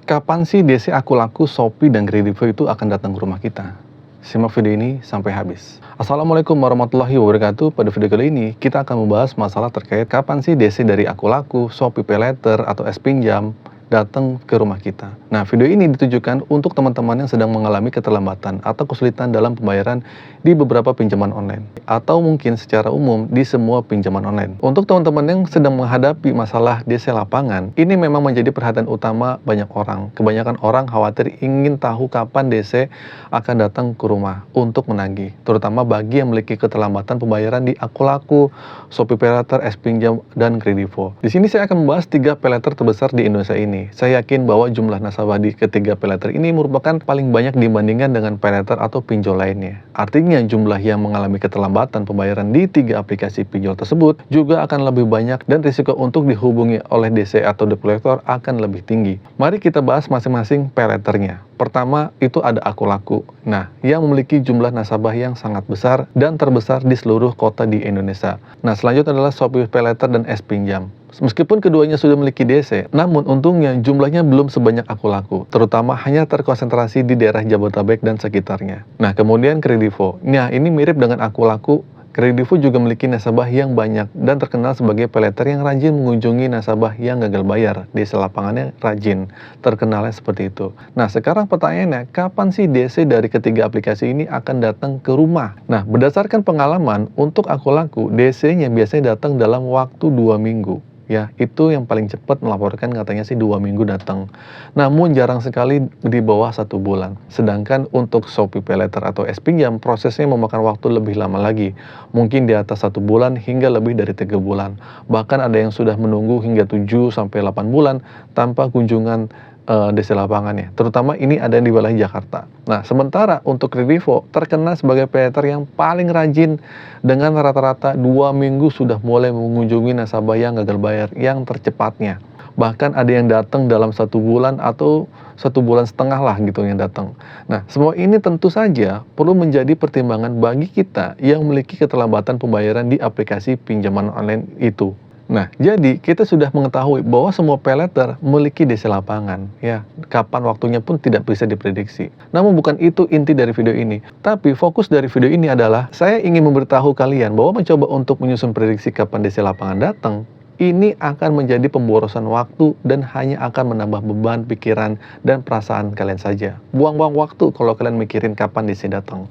Kapan sih DC Aku Laku, Shopee, dan Kredivo itu akan datang ke rumah kita? Simak video ini sampai habis. Assalamualaikum warahmatullahi wabarakatuh. Pada video kali ini, kita akan membahas masalah terkait kapan sih DC dari Aku Laku, Shopee Paylater, atau S-Pinjam datang ke rumah kita. Nah, video ini ditujukan untuk teman-teman yang sedang mengalami keterlambatan atau kesulitan dalam pembayaran di beberapa pinjaman online, atau mungkin secara umum di semua pinjaman online. Untuk teman-teman yang sedang menghadapi masalah DC lapangan, ini memang menjadi perhatian utama banyak orang. Kebanyakan orang khawatir ingin tahu kapan DC akan datang ke rumah untuk menagih, terutama bagi yang memiliki keterlambatan pembayaran di Aku Laku, Shopee Paylater, S-Pinjam, dan Kredivo. Di sini saya akan membahas 3 paylater terbesar di Indonesia ini. Saya yakin bahwa jumlah nasabah di ketiga paylater ini merupakan paling banyak dibandingkan dengan paylater atau pinjol lainnya. Artinya jumlah yang mengalami keterlambatan pembayaran di 3 aplikasi pinjol tersebut juga akan lebih banyak dan risiko untuk dihubungi oleh DC atau debt collector akan lebih tinggi. Mari kita bahas masing-masing paylaternya. Pertama itu ada Aku Laku. Nah, yang memiliki jumlah nasabah yang sangat besar dan terbesar di seluruh kota di Indonesia. Nah, selanjutnya adalah Shopee Paylater dan S-Pinjam. Meskipun keduanya sudah memiliki DC, namun untungnya jumlahnya belum sebanyak Aku Laku, terutama hanya terkonsentrasi di daerah Jabodetabek dan sekitarnya. Nah, kemudian Kredivo. Nah, ini mirip dengan Aku Laku. Kredivo juga memiliki nasabah yang banyak dan terkenal sebagai paylater yang rajin mengunjungi nasabah yang gagal bayar. DC lapangannya rajin, terkenalnya seperti itu. Nah, sekarang pertanyaannya, kapan sih DC dari ketiga aplikasi ini akan datang ke rumah? Nah, berdasarkan pengalaman, untuk Aku Laku, DC-nya biasanya datang dalam waktu 2 minggu. Ya, itu yang paling cepat melaporkan katanya sih 2 minggu datang. Namun jarang sekali di bawah 1 bulan. Sedangkan untuk Shopee Paylater atau S-Pinjam, prosesnya memakan waktu lebih lama lagi. Mungkin di atas 1 bulan hingga lebih dari 3 bulan. Bahkan ada yang sudah menunggu hingga 7-8 bulan tanpa kunjungan DC lapangannya, terutama ini ada di wilayah Jakarta. Nah, sementara untuk Kredivo terkenal sebagai paylater yang paling rajin dengan rata-rata 2 minggu sudah mulai mengunjungi nasabah yang gagal bayar yang tercepatnya. Bahkan ada yang datang dalam 1 bulan atau 1,5 bulan lah gitu yang datang. Nah, semua ini tentu saja perlu menjadi pertimbangan bagi kita yang memiliki keterlambatan pembayaran di aplikasi pinjaman online itu. Nah, jadi kita sudah mengetahui bahwa semua paylater memiliki DC lapangan, ya. Kapan waktunya pun tidak bisa diprediksi. Namun bukan itu inti dari video ini. Tapi fokus dari video ini adalah saya ingin memberitahu kalian bahwa mencoba untuk menyusun prediksi kapan DC lapangan datang, ini akan menjadi pemborosan waktu dan hanya akan menambah beban pikiran dan perasaan kalian saja. Buang-buang waktu kalau kalian mikirin kapan DC datang.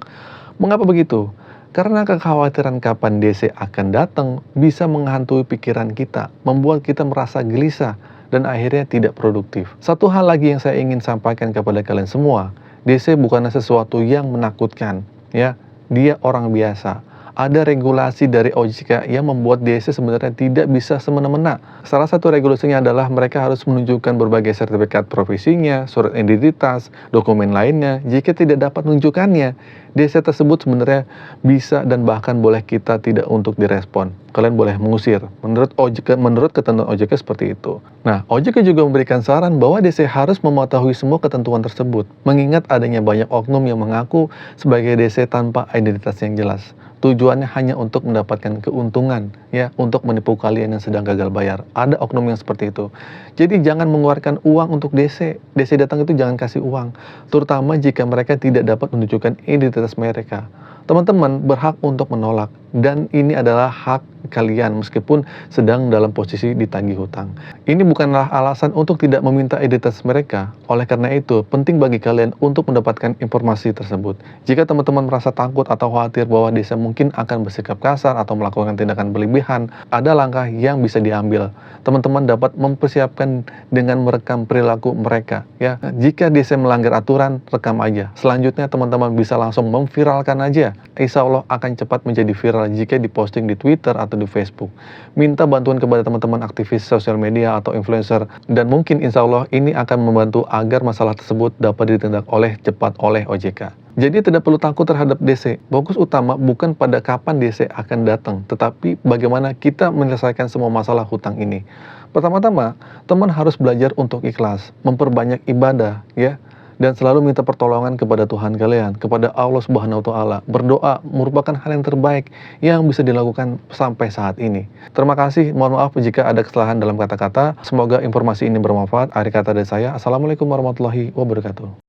Mengapa begitu? Karena kekhawatiran kapan DC akan datang bisa menghantui pikiran kita, membuat kita merasa gelisah dan akhirnya tidak produktif. Satu hal lagi yang saya ingin sampaikan kepada kalian semua, DC bukanlah sesuatu yang menakutkan, ya. Dia orang biasa. Ada regulasi dari OJK yang membuat DC sebenarnya tidak bisa semena-mena. Salah satu regulasinya adalah mereka harus menunjukkan berbagai sertifikat profesinya, surat identitas, dokumen lainnya. Jika tidak dapat menunjukkannya, DC tersebut sebenarnya bisa dan bahkan boleh kita tidak untuk direspon. Kalian boleh mengusir. Menurut OJK, menurut ketentuan OJK seperti itu. Nah, OJK juga memberikan saran bahwa DC harus mematuhi semua ketentuan tersebut, mengingat adanya banyak oknum yang mengaku sebagai DC tanpa identitas yang jelas. Tujuannya hanya untuk mendapatkan keuntungan, ya, untuk menipu kalian yang sedang gagal bayar. Ada oknum yang seperti itu. Jadi jangan mengeluarkan uang untuk DC. DC datang itu jangan kasih uang, terutama jika mereka tidak dapat menunjukkan identitas mereka. Teman-teman berhak untuk menolak, dan ini adalah hak kalian meskipun sedang dalam posisi ditagih hutang. Ini bukanlah alasan untuk tidak meminta identitas mereka. Oleh karena itu, penting bagi kalian untuk mendapatkan informasi tersebut. Jika teman-teman merasa takut atau khawatir bahwa DC mungkin akan bersikap kasar atau melakukan tindakan berlebihan, ada langkah yang bisa diambil. Teman-teman dapat mempersiapkan dengan merekam perilaku mereka, ya. Jika DC melanggar aturan, rekam aja. Selanjutnya teman-teman bisa langsung memviralkan aja. Insya Allah akan cepat menjadi viral jika diposting di Twitter atau di Facebook. Minta bantuan kepada teman-teman aktivis sosial media atau influencer, dan mungkin insya Allah ini akan membantu agar masalah tersebut dapat ditindak cepat oleh OJK. Jadi tidak perlu takut terhadap DC. Fokus utama bukan pada kapan DC akan datang, tetapi bagaimana kita menyelesaikan semua masalah hutang ini. Pertama-tama, teman harus belajar untuk ikhlas, memperbanyak ibadah, ya. dan selalu minta pertolongan kepada Tuhan kalian, kepada Allah Subhanahu wa taala. Berdoa merupakan hal yang terbaik yang bisa dilakukan sampai saat ini. Terima kasih, mohon maaf jika ada kesalahan dalam kata-kata. Semoga informasi ini bermanfaat. Akhir kata dari saya, Assalamualaikum warahmatullahi wabarakatuh.